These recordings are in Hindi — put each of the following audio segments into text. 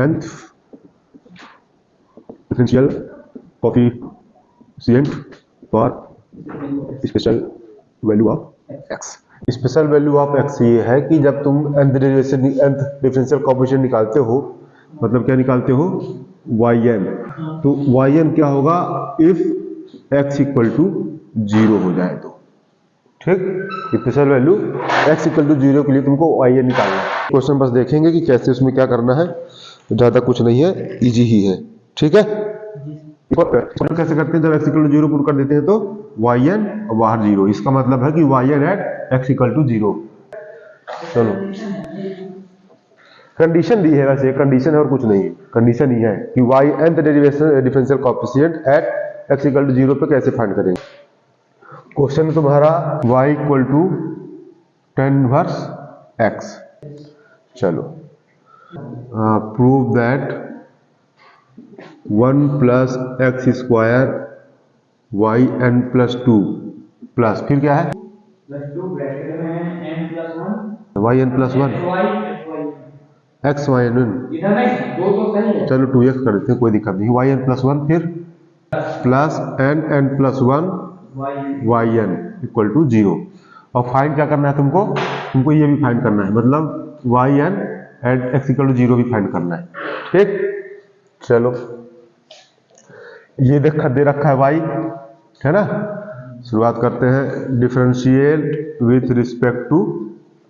nth differential coefficient for special value of x. Special value of x ये है कि जब तुम nth डिफरेंशियल कोएफिशिएंट निकालते हो, मतलब क्या निकालते हो, yn, तो yn क्या होगा इफ x इक्वल टू 0 हो जाए तो, ठीक। Special value x equal to 0 के लिए तुमको yn निकालना है। क्वेश्चन बस देखेंगे कि कैसे उसमें क्या करना है, ज्यादा कुछ नहीं है, इजी ही है, ठीक है। कैसे करते हैं, जब x इक्वल टू 0 पुट कर देते हैं तो yn और बाहर 0, इसका मतलब है कि yn at x equal to 0। चलो कंडीशन दी है, वैसे कंडीशन है और कुछ नहीं, कंडीशन ही है कि y nth differential coefficient at x equal to 0 पे कैसे फाइंड करेंगे। क्वेश्चन तुम्हारा y equal to tan inverse x। चलो prove that 1 plus x square y n plus 2 plus फिर क्या है y n plus 1 x y n, चलो 2x कर देते हैं, कोई दिक्कत नहीं। वाई एन प्लस 1 फिर plus n n plus 1 y n equal to 0। और फाइंड क्या करना है तुमको, तुमको ये भी फाइंड करना है, मतलब y n at x equal to 0 भी फाइंड करना है, ठीक। चलो ये दे रखा है y, है ना। शुरुआत करते हैं, differentiate with respect to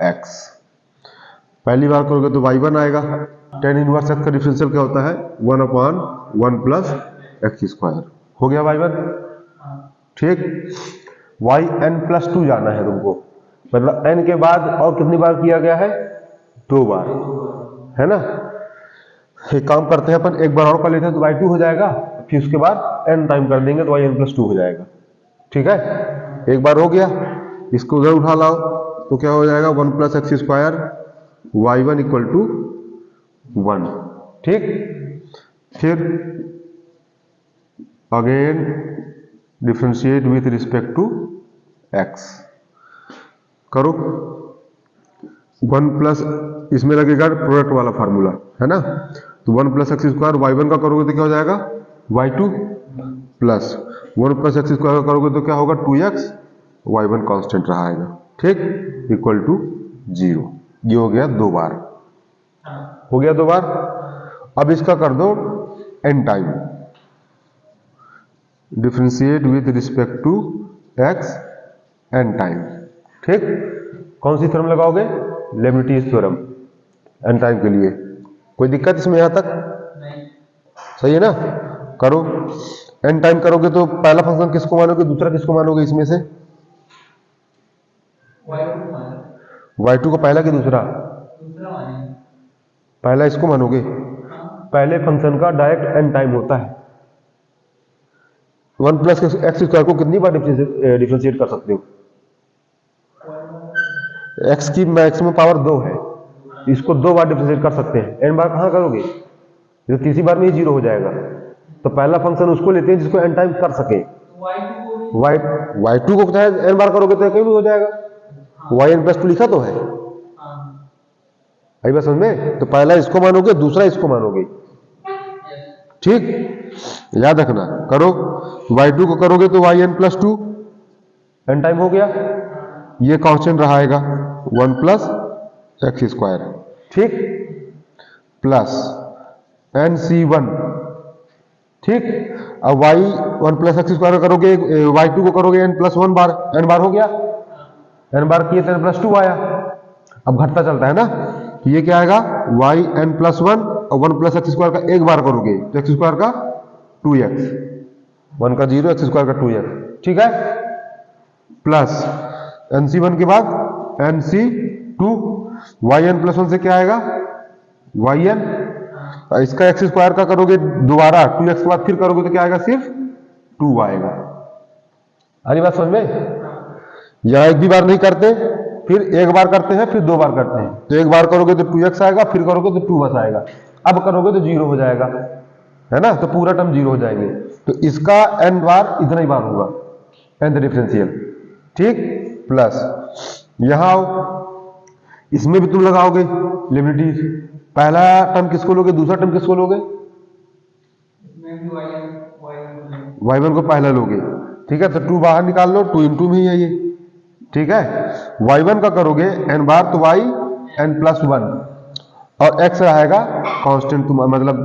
x। पहली बार करोगे तो y1 आएगा। tan इनवर्स x का डिफरेंशियल क्या होता है 1/1 प्लस एक्स स्क्वायर, हो गया y1, ठीक। yn प्लस 2 जाना है तुमको, मतलब n के बाद और कितनी बार किया गया है, 2 बार, है ना। एक काम करते हैं अपन, एक बार और कर लेते हैं तो y2 हो जाएगा, फिर उसके बाद n टाइम कर देंगे तो yn प्लस 2 हो जाएगा, ठीक है। एक बार हो गया, इसको उधर उठा लाओ तो क्या हो जाएगा 1 plus x square y1 equal to 1, ठीक। फिर again differentiate with respect to x करो, 1 प्लस इसमें लगेगा प्रोडक्ट वाला फार्मूला, है ना। तो 1 प्लस एक्स स्क्वायर y1 का करोगे तो क्या हो जाएगा y2 plus 1 plus x square का करोगे तो क्या होगा 2x, y1 कांस्टेंट रहेगा, ठीक, इक्वल टू 0। ये हो गया 2 बार, हो गया 2 बार। अब इसका कर दो n time, differentiate with respect to x n time, ठीक। कौन सी थ्योरम लगाओगे, लेबनिज़ थ्योरम n टाइम के लिए। कोई दिक्कत इसमें यहां तक नहीं, सही है ना। करो, n टाइम करोगे तो पहला फंक्शन किसको मानोगे, दूसरा किसको मानोगे, इसमें से y2 को पहला कि दूसरा, पहला इसको मानोगे। पहले फंक्शन का डायरेक्ट n टाइम होता है। 1 प्लस एक्स स्क्वायर को कितनी बार डिफरेंशिएट कर सकते हो, x की मैक्सिमम पावर 2 है, इसको 2 बार डिफरेंशिएट कर सकते हैं। n बार कहां करोगे, जो तीसरी बार में ही 0 हो जाएगा। तो पहला फंक्शन उसको लेते हैं जिसको n टाइम कर सके। y2 को चाहे n बार करोगे तो कहीं भी हो जाएगा, yn प्लस 2 लिखा तो है, आई बात समझ में। तो पहला इसको मानोगे, दूसरा इसको मानोगे, ठीक, याद रखना। करो, y2 को करोगे तो yn प्लस 2 n टाइम हो गया, ये कांस्टेंट रहेगा 1 प्लस एक्स स्क्वायर, ठीक, प्लस nc1, ठीक। अब y1 प्लस एक्स स्क्वायर करोगे, y2 को करोगे n प्लस 1 बार, n बार हो गया, n बार किए तो n प्लस 2 आया। अब घटता चलता है ना, तो ये क्या आएगा yn प्लस 1 और 1 प्लस एक्स स्क्वायर का एक बार करोगे तो एक्स स्क्वायर का 2x, 1 का 0, एक्स स्क्वायर का 2x, ठीक है। प्लस nc1 के बाद nc2, yn प्लस 1 से क्या आएगा yn, इसका एक्स स्क्वायर का करोगे दोबारा 2x के बाद फिर करोगे तो क्या आएगा, सिर्फ 2 आएगा। अरे बात समझ में। यहां एक भी बार नहीं करते, फिर एक बार करते हैं, फिर 2 बार करते हैं। तो एक बार करोगे तो 2x आएगा, फिर करोगे तो 2 बस आएगा, अब करोगे तो 0 हो जाएगा, है ना। तो पूरा टर्म 0 हो जाएंगे। तो इसका n बार इतना ही बार होगा, nth डिफरेंशियल, ठीक। प्लस यहां आओ, इसमें भी तुम लगाओगे लेबनिज़, पहला टर्म किसको लोगे, दूसरा टर्म किसको लोगे, y1 को पहला लोगे, ठीक है। तो 2 बाहर निकाल लो, 2 इंटू में ही है ये, ठीक है। y1 का करोगे n बार तो y n+1 और x रहेगा कांस्टेंट, तुम मतलब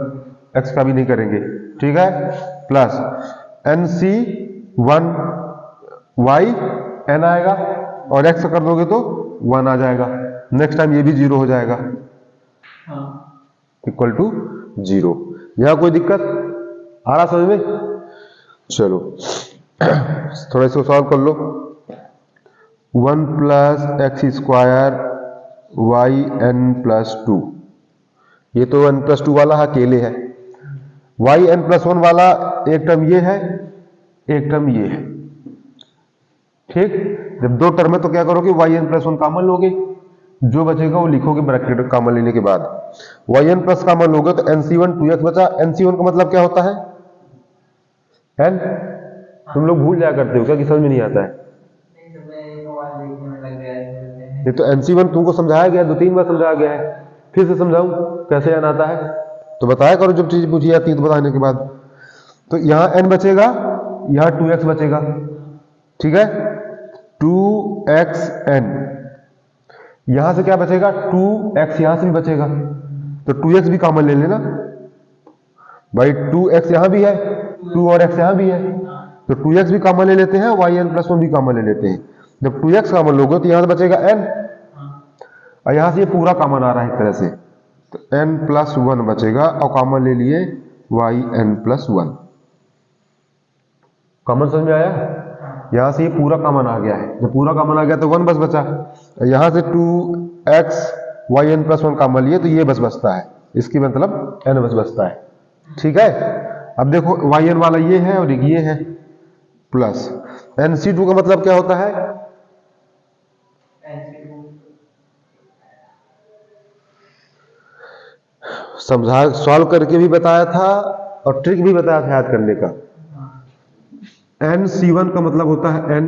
x का भी नहीं करेंगे, ठीक है, प्लस nc1 y n आएगा और x कर दोगे तो 1 आ जाएगा। नेक्स्ट टाइम ये भी 0 हो जाएगा, इक्वल टू 0। यहां कोई दिक्कत आ रहा समझ में? चलो थोड़ा इसको सॉल्व कर लो। 1 plus x square y n+2, ये तो n+2 वाला अकेले है। वाई n+1 वाला एक टर्म ये है, एक टर्म ये है, ठीक। जब दो टर्म है तो क्या करोगे, वाई n+1 कॉमन लोगे, जो बचेगा वो लिखोगे ब्रैकेट कॉमन लेने के बाद। वाई n प्लस कॉमन लोगे तो nc1 2x बचा। nc1 का मतलब क्या होता है, n। तुम लोग भूल जाया करते हो क्या कि समझ में नहीं आता है? ये तो nc1 तुमको समझाया गया, 2-3 बार समझाया गया है, फिर से समझाऊं कैसे n आता है? तो बताया करो जब चीज पूछी जाती है तो बताने के बाद। तो यहां n बचेगा, यहां 2x बचेगा, ठीक है, 2xn। यहां से क्या बचेगा, 2x यहां से भी बचेगा, तो 2x भी कॉमन ले लेना भाई। 2x यहां भी है, 2 और x यहां भी है, तो 2x भी कॉमन ले लेते हैं, yn+1 भी कॉमन ले लेते हैं। जब 2x कॉमन लोगे तो यहां से बचेगा n, और यहां से ये पूरा कॉमन आ रहा है एक तरह से, तो n+1 बचेगा और कॉमन ले लिए yn+1। कॉमन समझ में आया? यहां से ये पूरा कॉमन आ गया है, जब पूरा कॉमन आ गया तो 1 बस बचा। यहां से 2x yn+1 कॉमन लिए तो ये बस बचता है, इसकी मतलब n बस बचता है, ठीक है। अब देखो yn वाला ये है और ये है, प्लस nc2 का मतलब क्या होता है, समझा सॉल्व करके भी बताया था और ट्रिक भी बताया था याद करने का। nc1 का मतलब होता है n,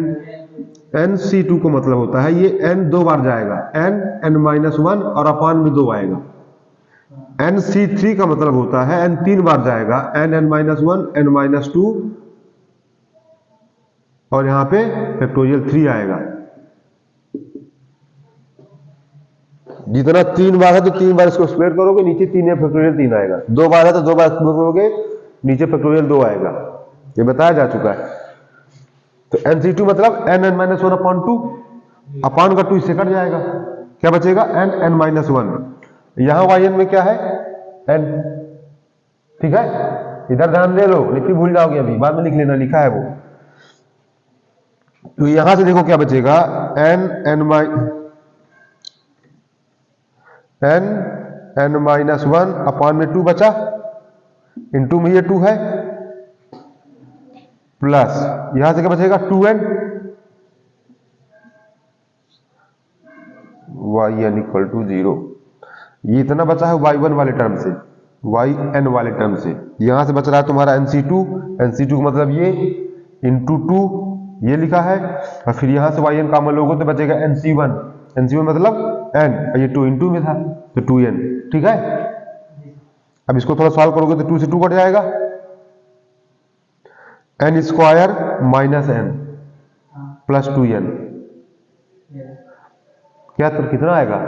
nc2 का मतलब होता है ये n 2 बार जाएगा, n-1 और अपान में 2 आएगा। nc3 का मतलब होता है n 3 बार जाएगा, n-1 n-2 और यहां पे फैक्टोरियल 3 आएगा। जितना 3 बार है तो 3 बार इसको स्क्वायर करोगे, नीचे 3 है फैक्टोरियल 3 आएगा। 2 बार है तो 2 बार स्क्वायर करोगे, नीचे फैक्टोरियल 2 आएगा, ये बताया जा चुका है। तो nc2 मतलब n-1 अपॉन 2, अपान का 2 इससे कट जाएगा, क्या बचेगा n-1। यहां yn में क्या है, n, ठीक है। इधर ध्यान दे लो, नहीं भूल जाओगे, अभी बाद में लिख लेना, लिखा है वो। तो यहां से देखो क्या बचेगा, n-1 अपान में 2 बचा, इंटू में ये 2 है, प्लस यहां से क्या बचेगा 2n, yn इक्वल टू 0। ये इतना बचा है y1 वाले टर्म से, yn वाले टर्म से। यहां से बच रहा है तुम्हारा nc2 का मतलब ये इंटू 2 ये लिखा है, और फिर यहां से yn कॉमन लोगे तो बचेगा nc1 मतलब n, और ये 2 इंटू में था तो 2n, ठीक है। अब इसको थोड़ा सॉल्व करोगे तो 2 से 2 कट जाएगा, n square minus n plus 2n, क्या तो कितना आएगा,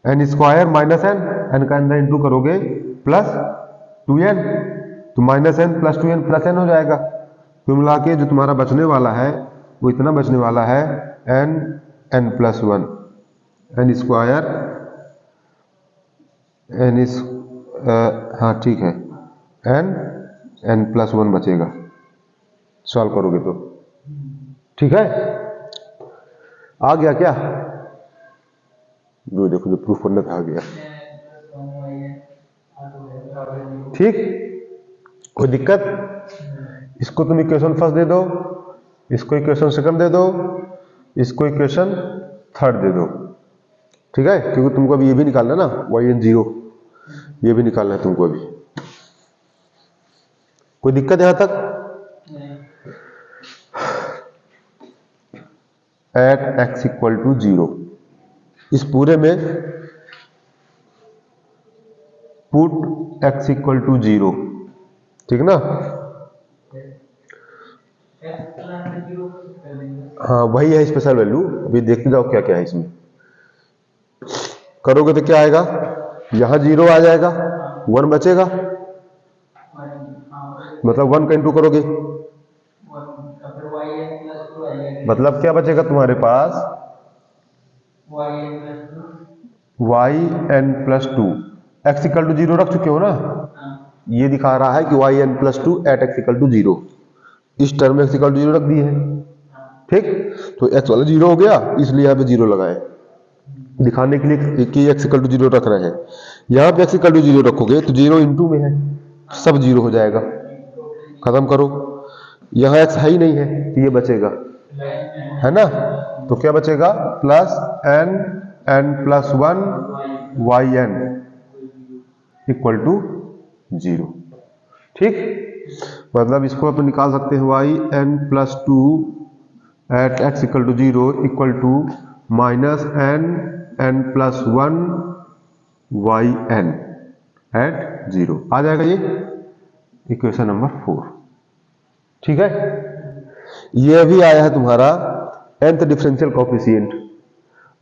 n स्क्वायर माइनस n का अंदर इंटू करोगे प्लस 2n, तो minus n plus 2n plus n हो जाएगा। तो मिला के जो तुम्हारा बचने वाला है वो इतना बचने वाला है n+1, n स्क्वायर हाँ ठीक है, n+1 बचेगा सॉल्व करोगे तो, ठीक है। आ गया क्या, जो देखो जो प्रूफ करना था आ गया, ठीक। कोई दिक्कत? इसको तुम इक्वेशन फर्स्ट दे दो, इसको इक्वेशन सेकंड दे दो, इसको इक्वेशन थर्ड दे दो, ठीक है। क्योंकि तुमको अभी ये भी निकालना है ना, yn0 ये भी निकालना है तुमको अभी। कोई दिक्कत यहां तक? एट x इक्वल टू 0, इस पूरे में पुट x इक्वल टू 0, ठीक ना। हाँ वही है स्पेशल वैल्यू, अभी देखते जाओ क्या क्या है इसमें। करोगे तो क्या आएगा, यहां 0 आ जाएगा, 1 बचेगा, मतलब 1 का इंटू करोगे, मतलब क्या बचेगा तुम्हारे पास, yn plus 2, x equal to 0 रख चुके हो ना, ये दिखा रहा है कि yn plus 2 at x equal to 0, इस टर्म में x इक्वल टू 0 रख दिए हैं, ठीक। तो x वाला 0 हो गया, इसलिए यहाँ पे 0 लगाए दिखाने के लिए कि x इक्वल टू 0 रख रहे हैं। यहाँ पे x इक्वल टू 0 रखोगे तो 0 इंटू में है, सब 0 हो जाएगा, खत्म करो। यहाँ x है ही नहीं है तो ये बचेगा, है ना, तो क्या बचेगा, plus n plus 1 yn equal to 0, ठीक। मतलब इसको अपन निकाल सकते हैं yn plus 2 at x equal to 0 equal to minus n plus 1 yn at 0 आ जाएगा, ये इक्वेशन नंबर 4, ठीक है। ये भी आया है तुम्हारा nth डिफरेंशियल कोएफिशिएंट।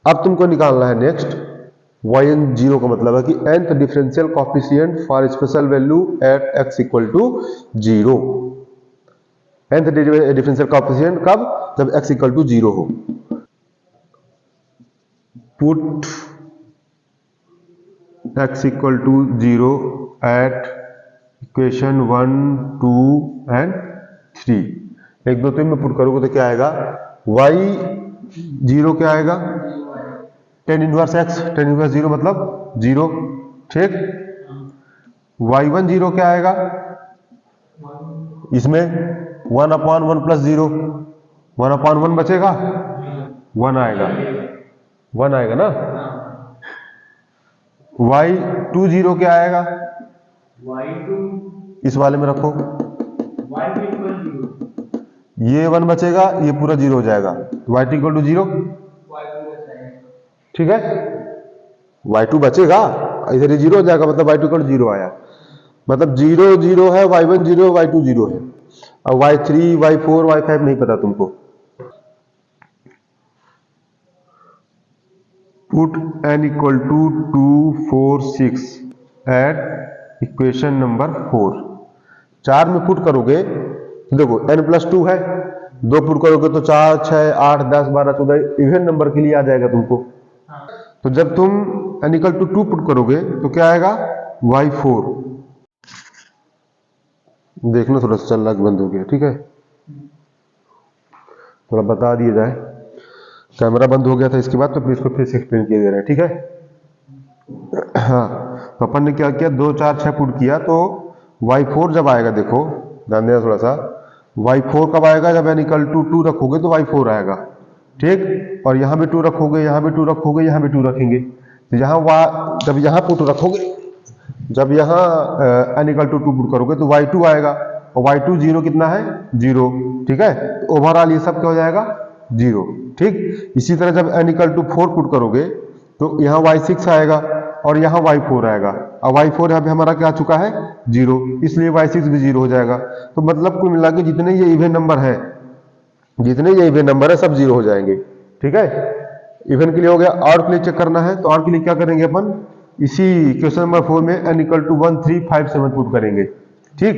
अब तुमको निकालना है नेक्स्ट yn 0 का मतलब है कि nth differential coefficient for special value at x equal to 0। nth differential coefficient कब, जब x इक्वल टू 0 हो। Put x equal to 0 at equation 1 2 and 3, 1 2 3 में पुट करोगे तो क्या आएगा, y 0 क्या आएगा, tan inverse x, tan inverse 0 मतलब 0, ठीक। y1 0 क्या आएगा, इसमें 1/1 प्लस 0, 1/1 बचेगा, 1 आएगा, 1 आएगा ना। y2 0 क्या आएगा, y2 इस वाले में रखो, y2 इक्वल 0, ये 1 बचेगा, ये पूरा 0 हो जाएगा, y2 इक्वल टू 0, ठीक है। y2 बचेगा, इधर 0 हो जाएगा, मतलब y2 इक्वल 0 आया, मतलब 0 0 है, y1 0 y2 0 है। अब y3 y4 y5 नहीं पता तुमको। Put n equal to 2 4 6 at equation number 4, 4 में पुट करोगे, देखो n प्लस 2 है, 2 पुट करोगे तो 4 6 8 10 12 14 इवन नंबर के लिए आ जाएगा तुमको। तो जब तुम n इक्वल टू 2 पुट करोगे तो क्या आएगा, y4, देखना थोड़ा सा चल रहा बंद हो गया, ठीक है, थोड़ा बता दिया जाए, कैमरा बंद हो गया था इसके बाद, तो फिर इसको फिर से एक्सप्लेन किया जा रहा है, ठीक है। हाँ, तो अपन ने क्या किया, 2 4 6 पुट किया, तो y4 जब आएगा, देखो ध्यान देना थोड़ा सा, y4 कब आएगा, जब n इक्वल टू 2 रखोगे तो y4 आएगा, ठीक। और यहाँ भी 2 रखोगे, यहाँ भी 2 रखोगे, यहाँ भी 2 रखेंगे, तो यहाँ जब यहाँ पुट रखोगे, जब यहाँ n इक्वल टू 2 पुट करोगे तो y2 आएगा, और y2 0 कितना है, 0, ठीक है। तो ओवरऑल ये सब क्या हो जाएगा, 0, ठीक। इसी तरह जब n इक्वल टू 4 पुट करोगे तो यहाँ y6 आएगा और यहाँ y4 आएगा, और y4 यहाँ पे हमारा क्या आ चुका है, 0, इसलिए y6 भी 0 हो जाएगा। तो मतलब कुल मिला के जितने ये इवन नंबर है, जितने ये इवन नंबर है सब 0 हो जाएंगे, ठीक है। इवन के लिए हो गया, और के लिए चेक करना है, तो और के लिए क्या करेंगे अपन, इसी क्वेश्चन नंबर 4 में n इक्वल टू 1 3 5 7 पुट करेंगे, ठीक।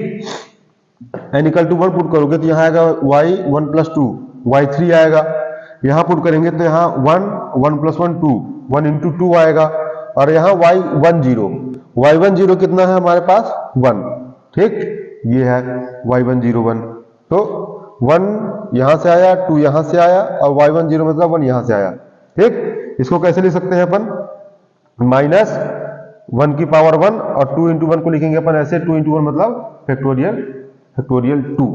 n इक्वल टू 1 पुट करोगे तो यहाँ आएगा y1 प्लस 2, y3 आएगा, यहाँ पुट करेंगे तो यहाँ 1 प्लस 1 2, 1 इंटू 2 आएगा, और यहाँ y1 0, y1 0 कितना है हमारे पास, 1, ठीक, ये है y1 0 1, तो 1 यहाँ से आया, 2 यहाँ से आया, और y1 0 मतलब 1 यहाँ से आया, ठीक। इसको कैसे लिख सकते हैं अपन, माइनस 1 की पावर 1, और 2 इंटू 1 को लिखेंगे अपन ऐसे, 2 इंटू 1 मतलब फैक्टोरियल 2,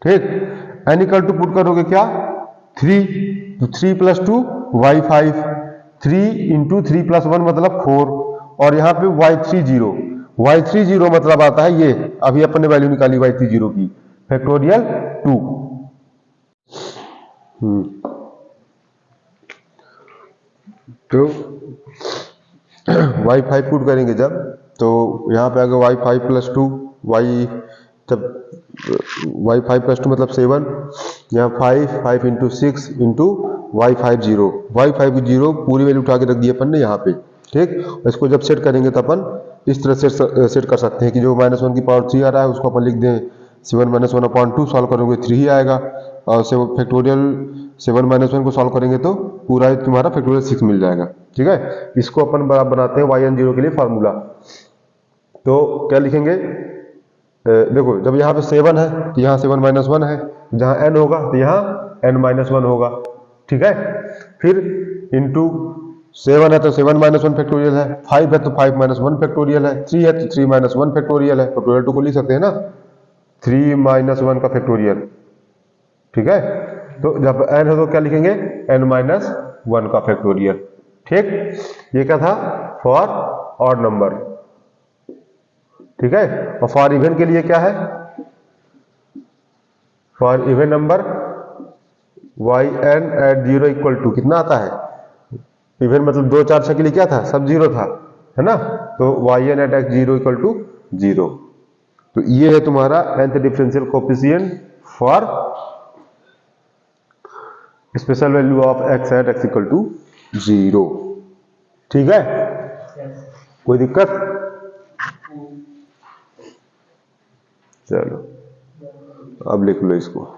ठीक। n इक्वल टू पुट करोगे क्या, 3, तो 3 प्लस 2 y5, 3 इंटू 3 प्लस 1 मतलब 4, और यहाँ पे y3 0, y3 0 मतलब आता है ये, अभी अपन ने वैल्यू निकाली y3 0 की, फैक्टोरियल 2। वाई 5 पुट करेंगे जब, तो यहाँ पे आएगा y5 + 2 y, जब y5 + 2 मतलब 7, यहाँ 5 इंटू 6 इंटू y50, y50 पूरी वैल्यू उठा के रख दी अपन ने यहाँ पे, ठीक। इसको जब सेट करेंगे तो अपन इस तरह से सेट कर सकते हैं कि जो -1 की पावर 3 आ रहा है उसको अपन लिख दें 7 - 1/2, सॉल्व करोगे 3 ही आएगा, और फैक्टोरियल 7 - 1 को सॉल्व करेंगे तो पूरा तुम्हारा फैक्टोरियल 6 मिल जाएगा, ठीक है। इसको अपन बनाते हैं yn0 के लिए फार्मूला। तो क्या लिखेंगे, देखो जब यहाँ पे 7 है तो यहाँ 7 - 1 है, जहाँ n होगा तो यहाँ n - 1 होगा, ठीक है। फिर इंटू 7 है तो 7 - 1 फैक्टोरियल है, 5 है तो 5 - 1 फैक्टोरियल है, 3 है तो 3 - 1 फैक्टोरियल है, फैक्टोरियल 2 को लिख सकते हैं ना, 3 - 1 का फैक्टोरियल, ठीक है। तो जब n है तो क्या लिखेंगे, n - 1 का फैक्टोरियल, ठीक। ये क्या था, फॉर ऑड नंबर, ठीक है। और फॉर इवन के लिए क्या है, for even number yn at 0 = कितना आता है, इवन मतलब 2 4 6 के लिए क्या था, सब 0 था, है ना। तो yn at x0 = 0। तो ये है तुम्हारा nth differential coefficient for special value of x at x = 0, ठीक है। कोई दिक्कत, चलो अब लिख लो इसको।